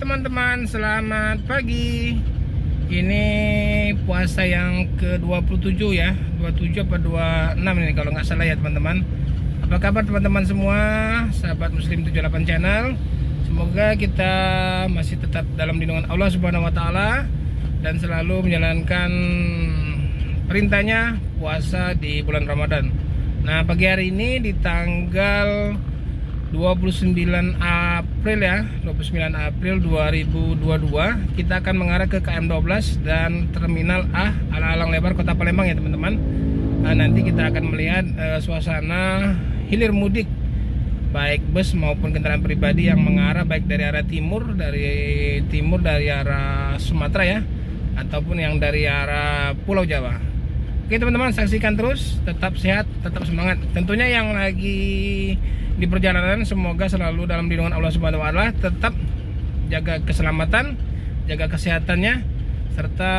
teman-teman, selamat pagi. Ini puasa yang ke-27 ya, 27 apa 26 ini kalau nggak salah ya teman-teman. Apa kabar teman-teman semua, sahabat Muslim 78 channel. Semoga kita masih tetap dalam lindungan Allah Subhanahu wa taala dan selalu menjalankan perintahnya puasa di bulan Ramadan. Nah, pagi hari ini di tanggal 29 April ya, 29 April 2022 kita akan mengarah ke KM 12 dan Terminal A Alang-Alang Lebar Kota Palembang ya teman-teman. Nanti kita akan melihat suasana hilir mudik baik bus maupun kendaraan pribadi yang mengarah baik dari arah timur dari arah Sumatera ya, ataupun yang dari arah Pulau Jawa. Oke teman-teman, saksikan terus, tetap sehat, tetap semangat. Tentunya yang lagi di perjalanan semoga selalu dalam lindungan Allah Subhanahu wa taala, tetap jaga keselamatan, jaga kesehatannya, serta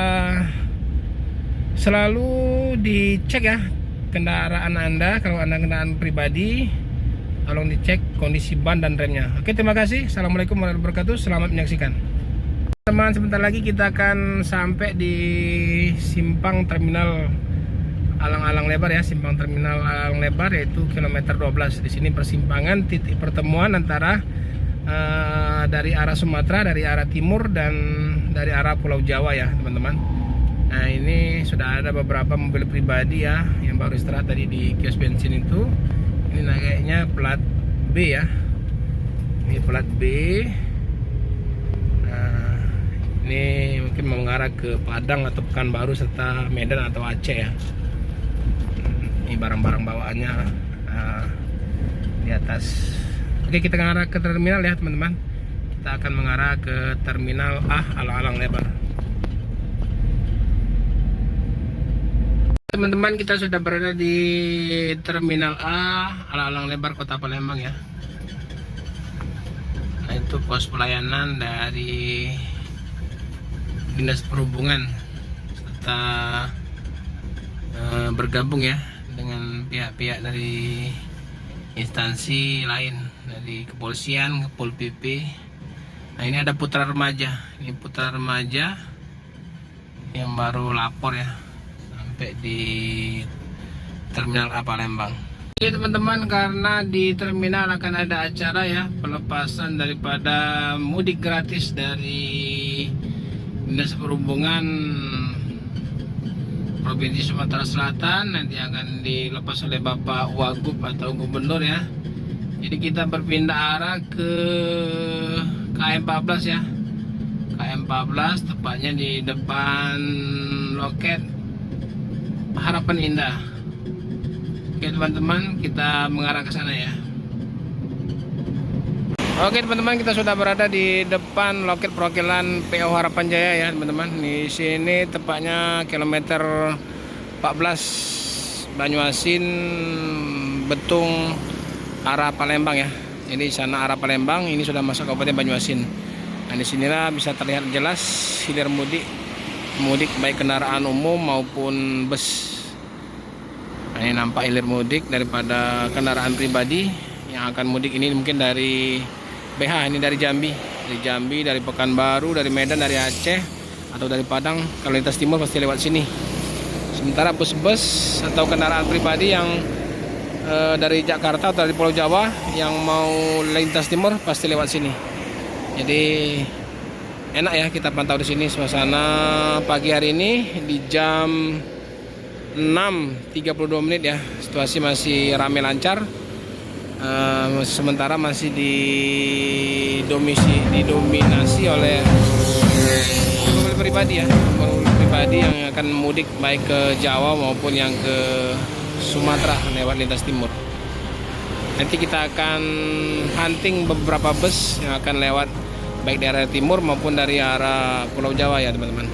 selalu dicek ya kendaraan Anda. Kalau Anda kendaraan pribadi, tolong dicek kondisi ban dan remnya. Oke, terima kasih. Assalamualaikum warahmatullahi wabarakatuh. Selamat menyaksikan. Teman, sebentar lagi kita akan sampai di simpang terminal Alang-Alang Lebar ya, simpang terminal Alang Lebar, yaitu kilometer 12. Di sini persimpangan titik pertemuan antara dari arah Sumatera, dari arah timur dan dari arah Pulau Jawa ya teman-teman. Nah, ini sudah ada beberapa mobil pribadi ya yang baru istirahat tadi di kios bensin itu. Ini kayaknya plat B ya. Ini plat B. Nah, ini mungkin mengarah ke Padang atau Pekanbaru serta Medan atau Aceh ya. Ini barang-barang bawaannya di atas. Oke, kita mengarah ke terminal ya teman-teman. Kita akan mengarah ke terminal A Alang-Alang Lebar. Teman-teman, kita sudah berada di terminal A Alang-Alang Lebar Kota Palembang ya. Nah, itu pos pelayanan dari Dinas Perhubungan serta bergabung ya dengan pihak-pihak dari instansi lain, dari kepolisian, Pol PP. Nah, ini ada putra remaja. Ini putra remaja yang baru lapor ya, sampai di terminal A Palembang. Oke teman-teman, karena di terminal akan ada acara ya, pelepasan daripada mudik gratis dari Dinas Perhubungan Provinsi Sumatera Selatan, nanti akan dilepas oleh Bapak Wagub atau Gubernur ya. Jadi kita berpindah arah ke KM 14 ya, KM 14 tepatnya di depan loket Harapan Indah. Oke teman-teman, kita mengarah ke sana ya. Oke teman-teman, kita sudah berada di depan loket perwakilan PO Harapan Jaya ya teman-teman. Di sini tepatnya kilometer 14 Banyuasin Betung arah Palembang ya. Jadi sana arah Palembang, ini sudah masuk Kabupaten Banyuasin. Nah, di sinilah bisa terlihat jelas hilir mudik baik kendaraan umum maupun bus. Nah, ini nampak hilir mudik daripada kendaraan pribadi yang akan mudik ini mungkin dari BH, ini dari Jambi, dari Pekanbaru, dari Medan, dari Aceh, atau dari Padang. Kalau lintas timur pasti lewat sini. Sementara bus-bus atau kendaraan pribadi yang dari Jakarta atau dari Pulau Jawa yang mau lintas timur pasti lewat sini. Jadi enak ya kita pantau di sini suasana pagi hari ini di jam 6.32 menit ya. Situasi masih ramai lancar. Sementara masih didominasi oleh mobil pribadi ya, mobil pribadi yang akan mudik baik ke Jawa maupun yang ke Sumatera lewat lintas timur. Nanti kita akan hunting beberapa bus yang akan lewat baik dari arah timur maupun dari arah Pulau Jawa ya teman-teman.